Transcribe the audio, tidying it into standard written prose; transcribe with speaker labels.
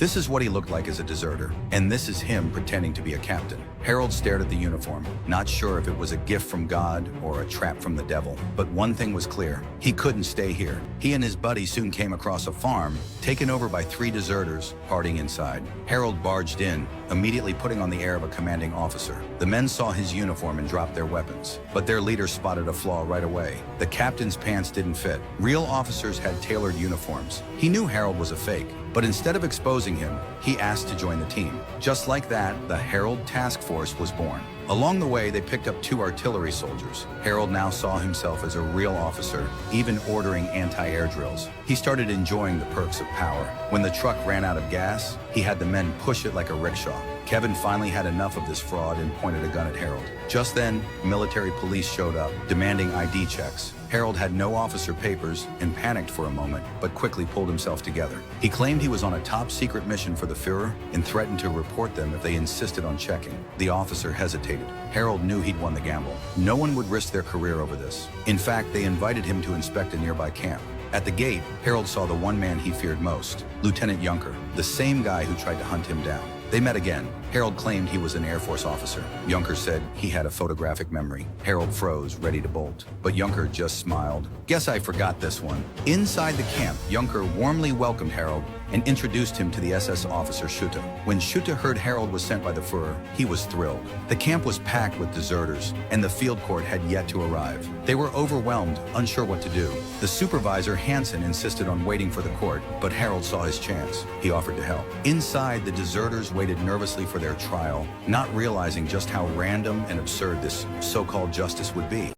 Speaker 1: This is what he looked like as a deserter, and this is him pretending to be a captain. Harold stared at the uniform, not sure if it was a gift from God or a trap from the devil. But one thing was clear, he couldn't stay here. He and his buddy soon came across a farm, taken over by 3 deserters, partying inside. Harold barged in, immediately putting on the air of a commanding officer. The men saw his uniform and dropped their weapons, but their leader spotted a flaw right away. The captain's pants didn't fit. Real officers had tailored uniforms. He knew Harold was a fake, but instead of exposing him, he asked to join the team. Just like that, the Harold Task Force was born. Along the way, they picked up 2 artillery soldiers. Harold now saw himself as a real officer, even ordering anti-air drills. He started enjoying the perks of power. When the truck ran out of gas, he had the men push it like a rickshaw. Kevin finally had enough of this fraud and pointed a gun at Harold. Just then, military police showed up, demanding ID checks. Harold had no officer papers and panicked for a moment, but quickly pulled himself together. He claimed he was on a top-secret mission for the Führer and threatened to report them if they insisted on checking. The officer hesitated. Harold knew he'd won the gamble. No one would risk their career over this. In fact, they invited him to inspect a nearby camp. At the gate, Harold saw the one man he feared most, Lieutenant Junker, the same guy who tried to hunt him down. They met again. Harold claimed he was an Air Force officer. Junker said he had a photographic memory. Harold froze, ready to bolt. But Junker just smiled. "Guess I forgot this one." Inside the camp, Junker warmly welcomed Harold and introduced him to the SS officer Schutte. When Schutte heard Harold was sent by the Führer, he was thrilled. The camp was packed with deserters, and the field court had yet to arrive. They were overwhelmed, unsure what to do. The supervisor, Hansen, insisted on waiting for the court, but Harold saw his chance. He offered to help. Inside, the deserters waited nervously for their trial, not realizing just how random and absurd this so-called justice would be.